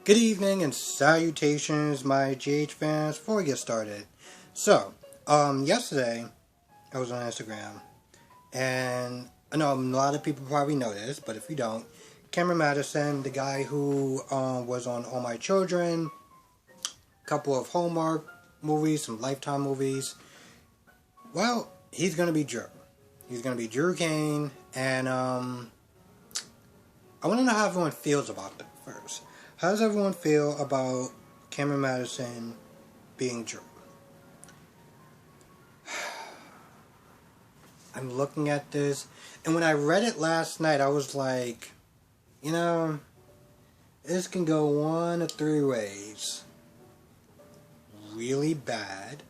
Good evening and salutations, my GH fans. Before we get started, yesterday I was on Instagram, and I know a lot of people probably know this, but if you don't, Cameron Madison, the guy who was on All My Children, a couple of Hallmark movies, some Lifetime movies. Well, he's gonna be Drew. He's gonna be Drew Cain, and I want to know how everyone feels about that first. How does everyone feel about Cameron Madison being Drew? I'm looking at this, and when I read it last night, I was like, this can go one of three ways. Really bad.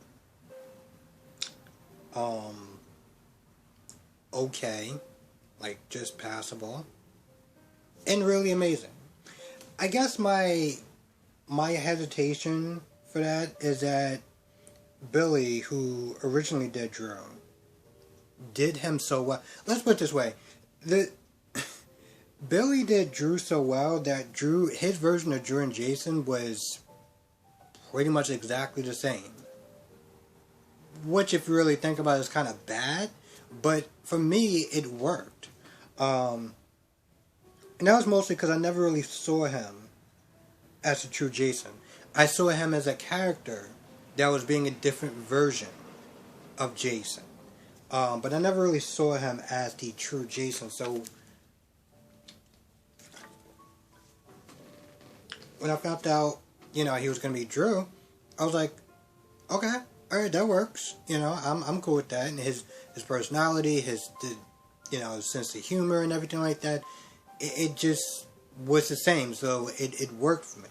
Okay. Like, just passable. And really amazing. I guess my hesitation for that is that Billy, who originally did Drew, did him so well. Let's put it this way: Billy did Drew so well that his version of Drew and Jason was pretty much exactly the same. Which, if you really think about it, is kind of bad. But for me, it worked. And that was mostly because I never really saw him as a true Jason. I saw him as a character that was being a different version of Jason. But I never really saw him as the true Jason. So when I found out, he was going to be Drew, I was like, okay, alright, that works. I'm cool with that. And his personality, his sense of humor and everything like that. It just was the same, so it worked for me.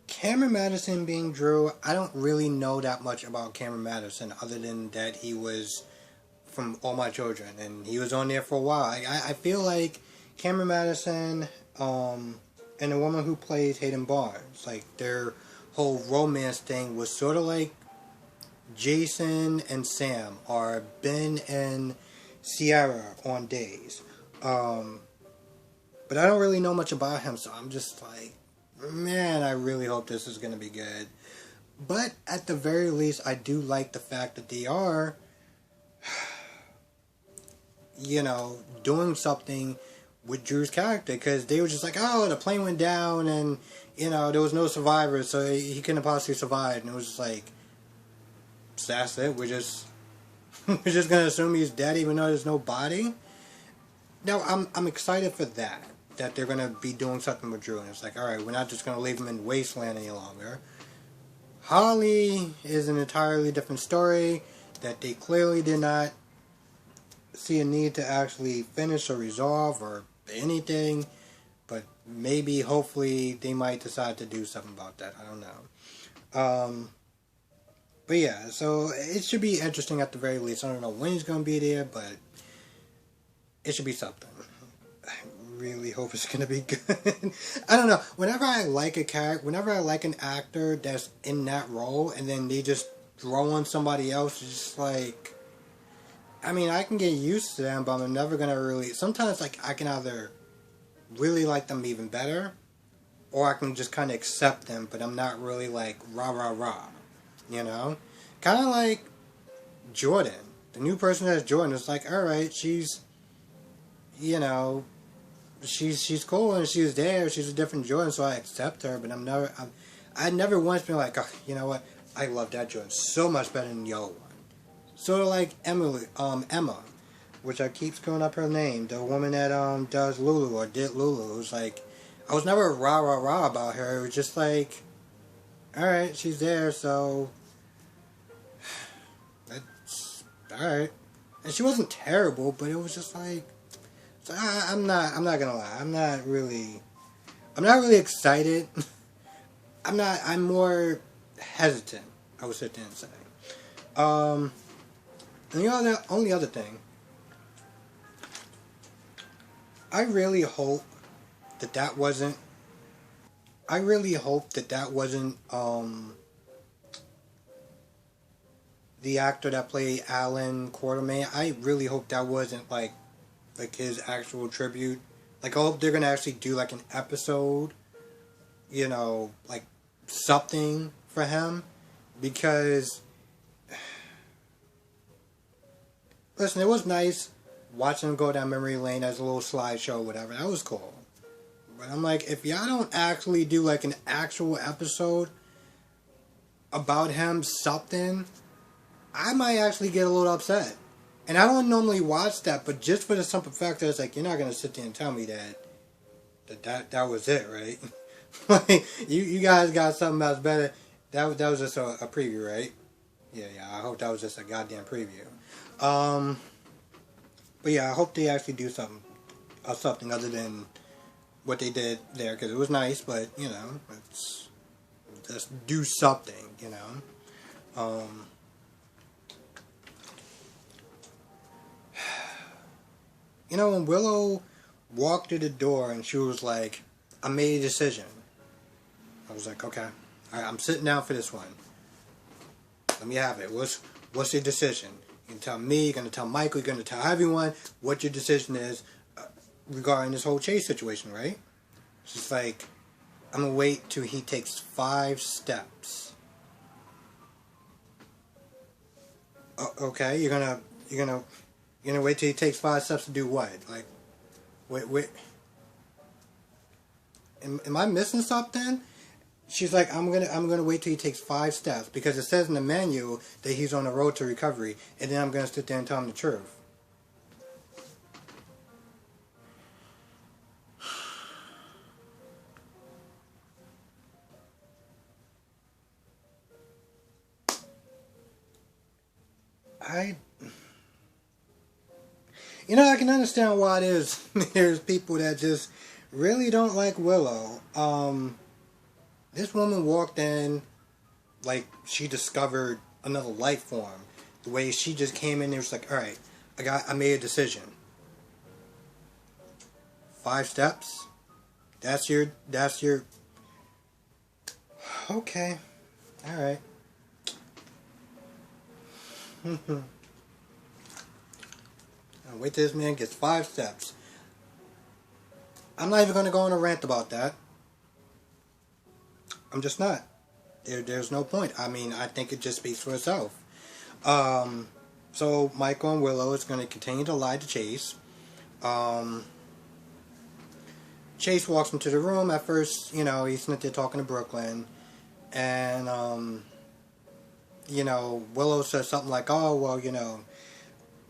Cameron Madison being Drew, I don't really know that much about Cameron Madison other than that he was from All My Children, and he was on there for a while. I feel like Cameron Madison and the woman who plays Hayden Barnes, like their whole romance thing was sort of like Jason and Sam are Ben and Sierra on Days. But I don't really know much about him, so I'm just like, man, I really hope this is going to be good. But at the very least, I do like the fact that they are, doing something with Drew's character, because they were just like, oh, the plane went down, and, there was no survivors, so he couldn't possibly survive, and it was just like, so that's it, we're just going to assume he's dead even though there's no body? No, I'm excited for that they're going to be doing something with Drew. And it's like, alright, we're not just going to leave him in Wasteland any longer. Holly is an entirely different story that they clearly did not see a need to actually finish or resolve or anything. But maybe, hopefully, they might decide to do something about that. I don't know. But yeah, so it should be interesting at the very least. I don't know when he's going to be there, but it should be something. I really hope it's gonna be good. I don't know. Whenever I like a character, whenever I like an actor that's in that role, and then they just throw on somebody else, it's just like, I can get used to them, but I'm never gonna really. Sometimes, I can either really like them even better, or I can just kind of accept them, but I'm not really like rah rah rah. Kind of like Jordan, the new person that's Jordan. It's like, all right, she's cool and she's there. She's a different Jordan, so I accept her. But I never once been like, oh, you know what? I love that Jordan so much better than the other one. Sort of like Emma, which I keep screwing up her name. The woman that does Lulu or did Lulu. It was like, I was never rah rah rah about her. It was just like, all right, she's there, so that's all right. And she wasn't terrible, but it was just like. So I'm not gonna lie. I'm not really excited. I'm more hesitant, I would sit there and say. And the only other thing, I really hope that wasn't the actor that played Alan Quartermain. I really hope that wasn't like his actual tribute. Like, I hope they're gonna actually do like an episode like something for him, because listen, it was nice watching him go down memory lane as a little slideshow, whatever. That was cool. But I'm like, if y'all don't actually do like an actual episode about him, something, I might actually get a little upset. And I don't normally watch that, but just for the simple fact that it's like, you're not gonna sit there and tell me that was it, right? Like, you guys got something else better. That was just a preview, right? Yeah. I hope that was just a goddamn preview. But yeah, I hope they actually do something other than what they did there, because it was nice, but it's just do something, when Willow walked through the door and she was like, I made a decision. I was like, okay, all right, I'm sitting down for this one. Let me have it. What's your decision? You're going to tell me, you're going to tell Michael, you're going to tell everyone what your decision is regarding this whole Chase situation, right? She's like, I'm going to wait till he takes 5 steps. Okay, you're gonna wait till he takes 5 steps to do what? Like, wait. Am I missing something? She's like, I'm gonna wait till he takes 5 steps, because it says in the menu that he's on the road to recovery, and then I'm gonna sit there and tell him the truth. I can understand why there's people that just really don't like Willow. This woman walked in like she discovered another life form. The way she just came in there was like, all right, I made a decision. 5 steps. That's your. Okay, all right. I'll wait till this man gets 5 steps. I'm not even going to go on a rant about that. I'm just not. There's no point. I mean, I think it just speaks for itself. So Michael and Willow is going to continue to lie to Chase. Chase walks into the room. At first, he's sitting there talking to Brooklyn. And, Willow says something like, oh, well,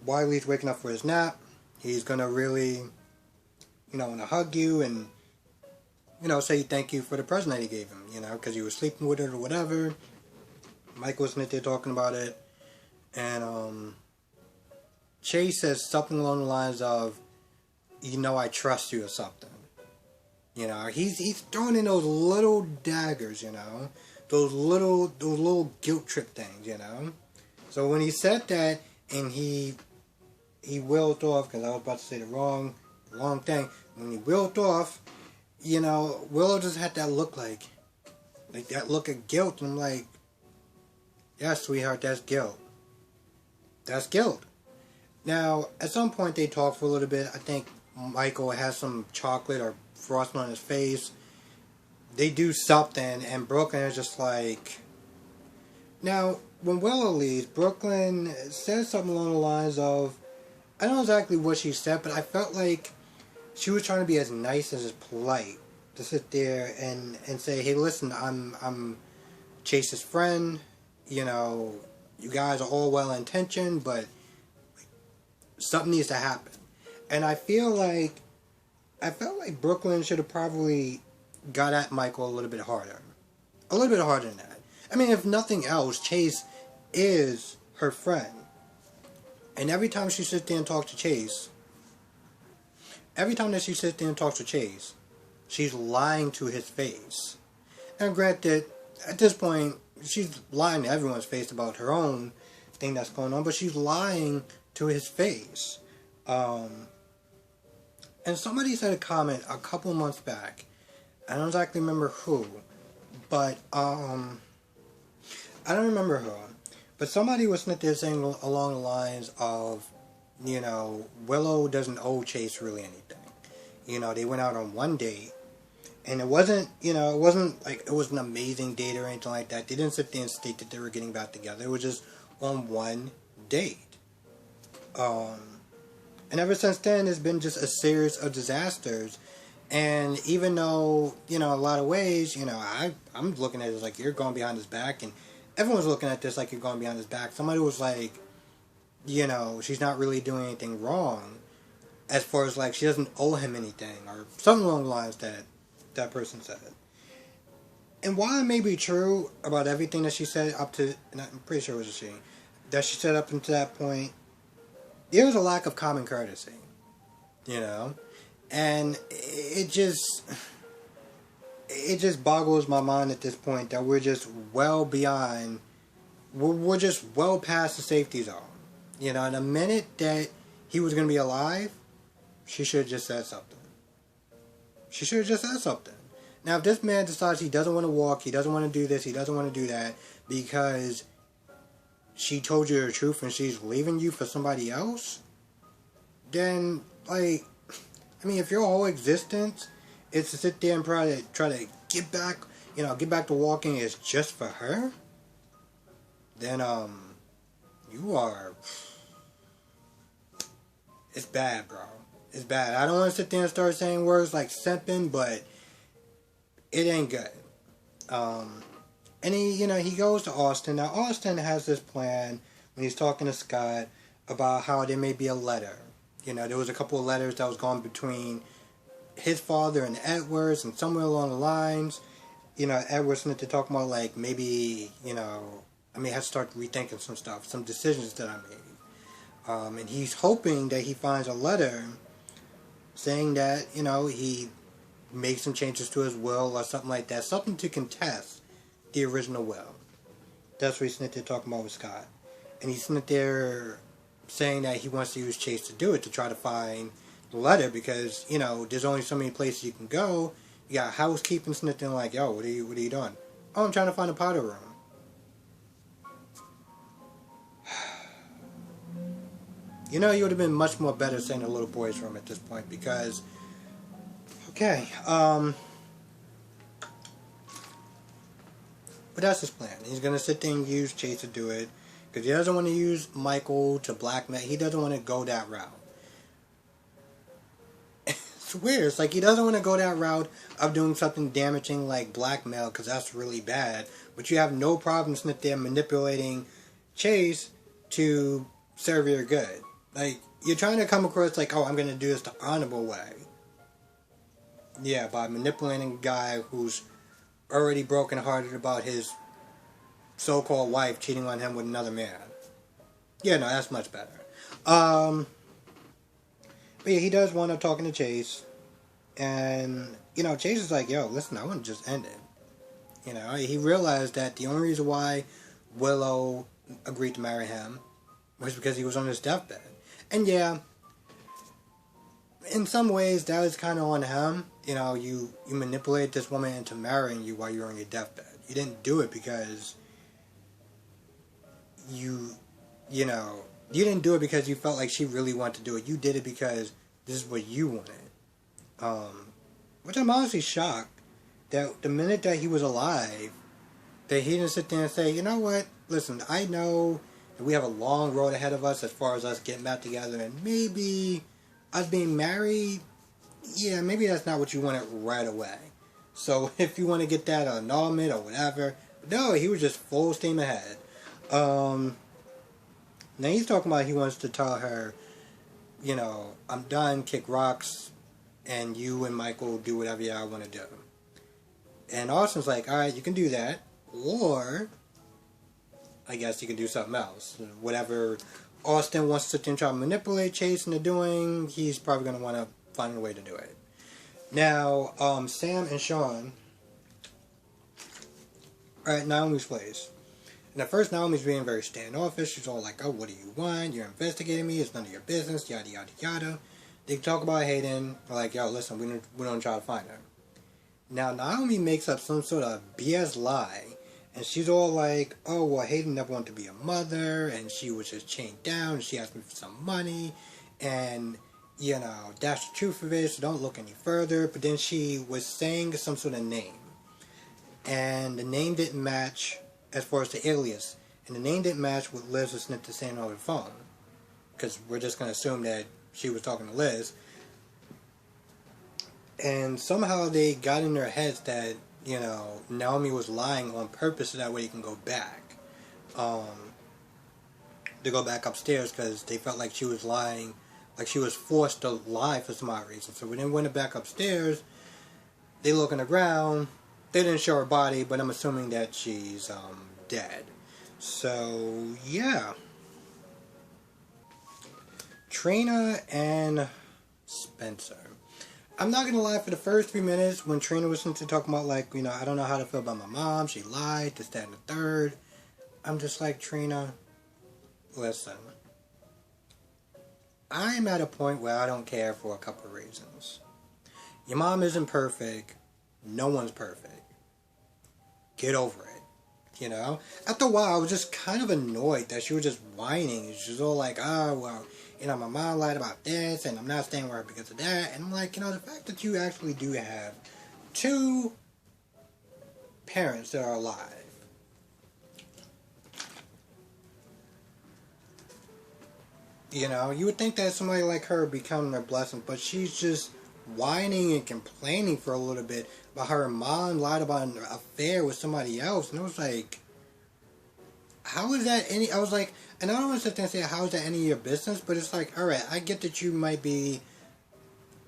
Wiley's waking up for his nap. He's going to really, want to hug you and, say thank you for the present that he gave him, because he was sleeping with it or whatever. Michael was sitting there talking about it. And, Chase says something along the lines of, I trust you or something. He's throwing in those little daggers, those little guilt trip things, So when he said that and he willed off, because I was about to say the wrong thing. When he willed off, Willow just had that look like that look of guilt, and I'm like, yeah, sweetheart, that's guilt. That's guilt. Now, at some point they talk for a little bit. I think Michael has some chocolate or frosting on his face. They do something, and Brooklyn is just like... Now, when Willow leaves, Brooklyn says something along the lines of... I don't know exactly what she said, but I felt like she was trying to be as nice and as polite. To sit there and say, hey, listen, I'm Chase's friend. You guys are all well-intentioned, but something needs to happen. And I felt like Brooklyn should have probably got at Michael a little bit harder. A little bit harder than that. I mean, if nothing else, Chase is her friend. And every time she sits there and talks to Chase, she's lying to his face. And granted, at this point, she's lying to everyone's face about her own thing that's going on, but she's lying to his face. And somebody said a comment a couple months back. I don't exactly remember who, but I don't remember who. But somebody was sitting there saying along the lines of, Willow doesn't owe Chase really anything. They went out on one date, And it wasn't, it wasn't like it was an amazing date or anything like that. They didn't sit there and state that they were getting back together. It was just on one date. And ever since then, it's been just a series of disasters. And even though, a lot of ways, I'm looking at it as like you're going behind his back, and everyone's looking at this like you're going behind his back. Somebody was like, she's not really doing anything wrong, as far as like she doesn't owe him anything, or something along the lines that person said. And while it may be true about everything that she said up to, and I'm pretty sure it was a she, that she said up until that point, there was a lack of common courtesy, and it just boggles my mind at this point that we're just well beyond, we're just well past the safety zone, and the minute that he was going to be alive, she should have just said something. She should have just said something. Now, if this man decides he doesn't want to walk, he doesn't want to do this, he doesn't want to do that, because she told you the truth and she's leaving you for somebody else, then, if your whole existence is to sit there and try to get back to walking is just for her, then, you are, it's bad, bro. It's bad. I don't want to sit there and start saying words like simping, but it ain't good. And he goes to Austin. Now, Austin has this plan when he's talking to Scott about how there may be a letter. There was a couple of letters that was going between his father and Edwards, and somewhere along the lines, Edwards wanted to talk about, like, maybe, I have to start rethinking some stuff, some decisions that I made. And he's hoping that he finds a letter saying that, he made some changes to his will or something like that, something to contest the original will. That's what he's sitting there talking about with Scott. And he's sitting there saying that he wants to use Chase to do it, to try to find the letter, because, there's only so many places you can go. You got housekeeping sitting there like, yo, what are you doing? Oh, I'm trying to find a powder room. You would have been much more better saying a little boy's room at this point, because, okay, but that's his plan. He's going to sit there and use Chase to do it, because he doesn't want to use Michael to blackmail. He doesn't want to go that route. It's weird. It's like he doesn't want to go that route of doing something damaging like blackmail, because that's really bad. But you have no problem sitting there manipulating Chase to serve your good. Like, you're trying to come across like, oh, I'm going to do this the honorable way. Yeah, by manipulating a guy who's already brokenhearted about his so-called wife cheating on him with another man. Yeah, no, that's much better. But yeah, he does wind up talking to Chase. And, Chase is like, yo, listen, I want to just end it. He realized that the only reason why Willow agreed to marry him was because he was on his deathbed. And yeah, in some ways, that was kind of on him. You manipulate this woman into marrying you while you're on your deathbed. You didn't do it because you didn't do it because you felt like she really wanted to do it. You did it because this is what you wanted. Which I'm honestly shocked that the minute that he was alive, that he didn't sit there and say, you know what, listen, I know that we have a long road ahead of us as far as us getting back together, and maybe us being married, yeah, maybe that's not what you wanted right away. So if you want to get that annulment or whatever, no, he was just full steam ahead. Now he's talking about he wants to tell her, I'm done, kick rocks, and you and Michael do whatever y'all want to do. And Austin's like, alright, you can do that, or I guess you can do something else. Whatever Austin wants to try to manipulate Chase into doing, he's probably going to want to find a way to do it. Now, Sam and Sean are at Naomi's place. And at first, Naomi's being very standoffish. She's all like, oh, what do you want? You're investigating me. It's none of your business. Yada, yada, yada. They talk about Hayden. They're like, yo, listen, we don't try to find her. Now, Naomi makes up some sort of BS lie. And she's all like, oh, well, Hayden never wanted to be a mother. And she was just chained down. And she asked me for some money. And that's the truth of it, so don't look any further. But then she was saying some sort of name. And the name didn't match as far as the alias. And the name didn't match what Liz was saying over the phone. Because we're just going to assume that she was talking to Liz. And somehow they got in their heads that, Naomi was lying on purpose so that way he can go back. To go back upstairs because they felt like she was lying, like she was forced to lie for some odd reason. So when they went back upstairs, they look on the ground. They didn't show her body, but I'm assuming that she's dead. So yeah, Trina and Spencer. I'm not gonna lie, for the first 3 minutes when Trina was talking about like, I don't know how to feel about my mom. She lied, this, that, and the third. I'm just like, Trina, listen. I'm at a point where I don't care for a couple of reasons. Your mom isn't perfect. No one's perfect. Get over it. After a while, I was just kind of annoyed that she was just whining. She was all like, oh, well, my mom lied about this, and I'm not staying with her because of that. And I'm like, the fact that you actually do have 2 parents that are alive. You would think that somebody like her would be counting their blessings, but she's just whining and complaining for a little bit about how her mom lied about an affair with somebody else. And it was like, how is that I was like, and I don't want to sit there and say, how is that any of your business? But it's like, alright, I get that you might be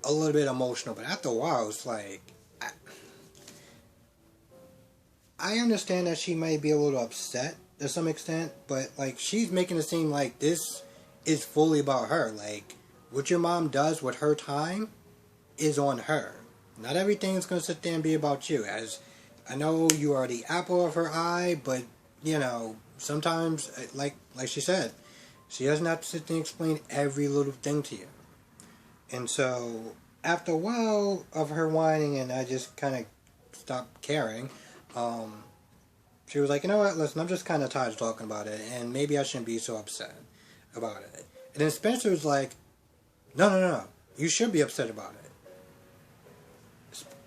a little bit emotional, but after a while, it's like, I understand that she might be a little upset to some extent, but like, she's making it seem like this is fully about her. Like, what your mom does with her time is on her. Not everything's going to sit there and be about you. As I know you are the apple of her eye, but, sometimes, like she said, she doesn't have to sit there and explain every little thing to you. And so, after a while of her whining, and I just kind of stopped caring, she was like, you know what, listen, I'm just kind of tired of talking about it, and maybe I shouldn't be so upset about it. And then Spencer was like, no, you should be upset about it.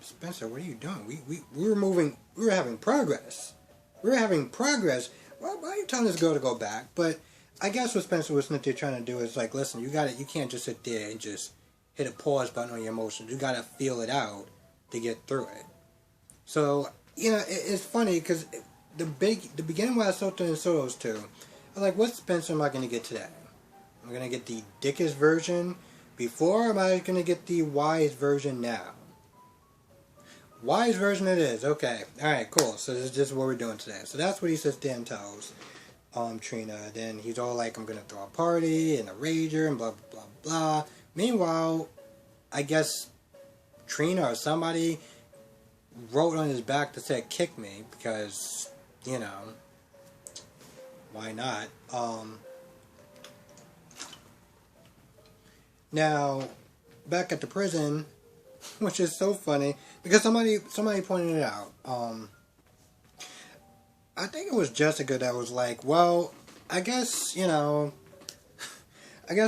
Spencer, what are you doing? We were having progress. We were having progress. Why are you telling this girl to go back? But I guess what Spencer was trying to do is like, listen, you can't just sit there and just hit a pause button on your emotions. You got to feel it out to get through it. So, it's funny because the beginning when I saw those two, I was like, what Spencer am I going to get today? Am I going to get the dickest version before, or am I going to get the wise version now? Wise version it is. Okay. Alright, cool. So this is just what we're doing today. So that's what he sits there and tells Trina. Then he's all like, I'm going to throw a party and a rager and blah, blah, blah, blah. Meanwhile, I guess Trina or somebody wrote on his back that said, kick me, because, why not? Now, back at the prison, which is so funny, because somebody pointed it out. I think it was Jessica that was like, well, I guess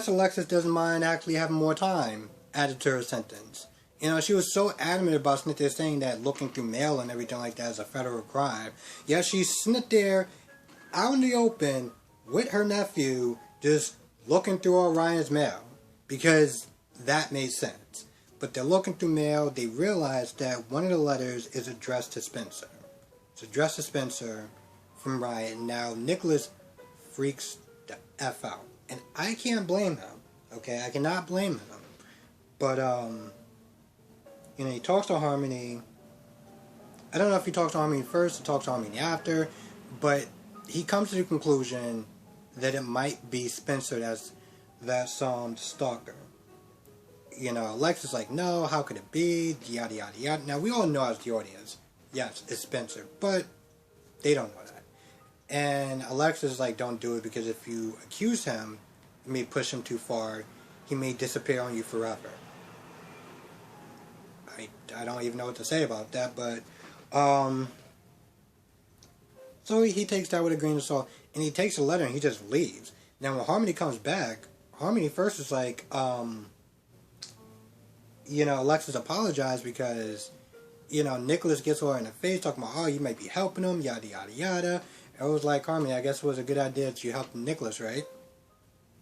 Alexis doesn't mind actually having more time added to her sentence. She was so adamant about sitting there saying that looking through mail and everything like that is a federal crime. Yet she's sitting there out in the open with her nephew just looking through Orion's mail. Because that made sense. But they're looking through mail, they realize that one of the letters is addressed to Spencer. It's addressed to Spencer from Ryan. Now, Nicholas freaks the F out. And I can't blame him. Okay, I cannot blame him. But, he talks to Harmony. I don't know if he talks to Harmony first or talks to Harmony after. But he comes to the conclusion that it might be Spencer that's the stalker. Alexis is like, no, how could it be? Yada, yada, yada. Now, we all know as the audience, yes, it's Spencer, but they don't know that. And Alexis is like, don't do it, because if you accuse him, you may push him too far. He may disappear on you forever. I don't even know what to say about that, but, so he takes that with a grain of salt, and he takes the letter and he just leaves. Now, when Harmony comes back, Harmony first is like, Alexis apologized because, Nicholas gets her in the face talking about, oh, you might be helping him, yada, yada, yada. And it was like, Harmony, I guess it was a good idea that you helped Nicholas, right?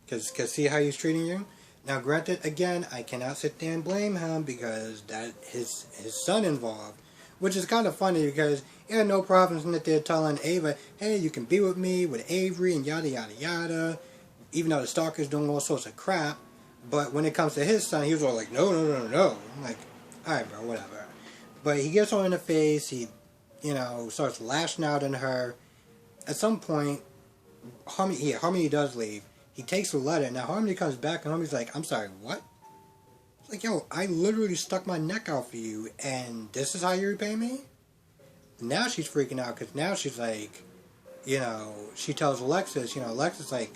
Because see how he's treating you? Now, granted, again, I cannot sit there and blame him because that his son involved. Which is kind of funny because he had no problems in that they're telling Ava, hey, you can be with me, with Avery, and yada, yada, yada. Even though the stalker's doing all sorts of crap. But when it comes to his son, he was all like, no, no, no, no. I'm like, alright, bro, whatever. But he gets her in the face. He, starts lashing out at her. At some point, Harmony does leave. He takes the letter. Now, Harmony comes back, and Harmony's like, I'm sorry, what? It's like, yo, I literally stuck my neck out for you, and this is how you repay me? Now she's freaking out, because now she's like, she tells Alexis, Alexis, like,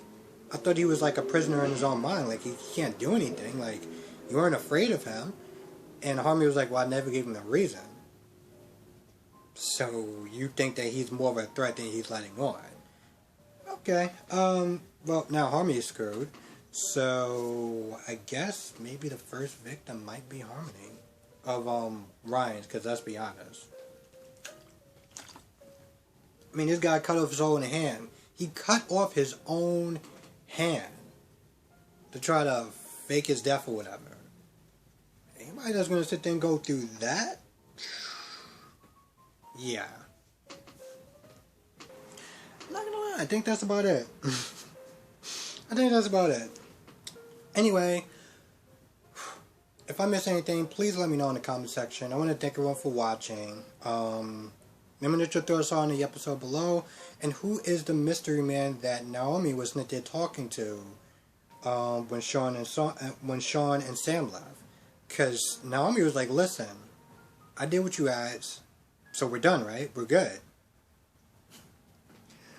I thought he was like a prisoner in his own mind. Like, he can't do anything. Like, you weren't afraid of him. And Harmony was like, well, I never gave him a reason. So, you think that he's more of a threat than he's letting on. Okay. Well, now Harmony's screwed. So, I guess maybe the first victim might be Harmony. Of, Ryan's, because let's be honest. I mean, this guy cut off his own hand. He cut off his own hand to try to fake his death or whatever. Anybody that's going to sit there and go through that? Yeah. I'm not going to lie, I think that's about it. I think that's about it. Anyway, if I miss anything, please let me know in the comment section. I want to thank everyone for watching. Remember to throw us on the episode below. And who is the mystery man that Naomi was there talking to when Sean and Sam left? Because Naomi was like, listen, I did what you asked, so we're done, right? We're good.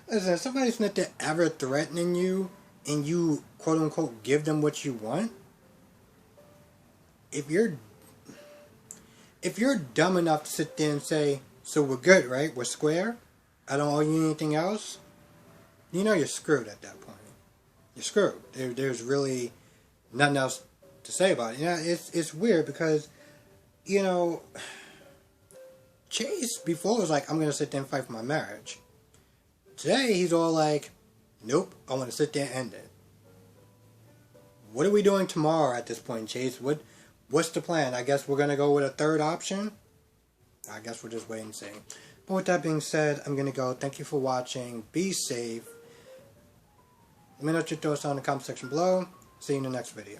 Listen, if somebody's not there ever threatening you, and you, quote-unquote, give them what you want, if you're dumb enough to sit there and say, so we're good, right? We're square? I don't owe you anything else? You're screwed at that point. You're screwed. There's really nothing else to say about it. It's weird because, Chase before was like, I'm going to sit there and fight for my marriage. Today, he's all like, nope, I want to sit there and end it. What are we doing tomorrow at this point, Chase? What's the plan? I guess we're going to go with a third option? I guess we'll just wait and see. But with that being said, I'm going to go. Thank you for watching. Be safe. Let me know what your thoughts are in the comment section below. See you in the next video.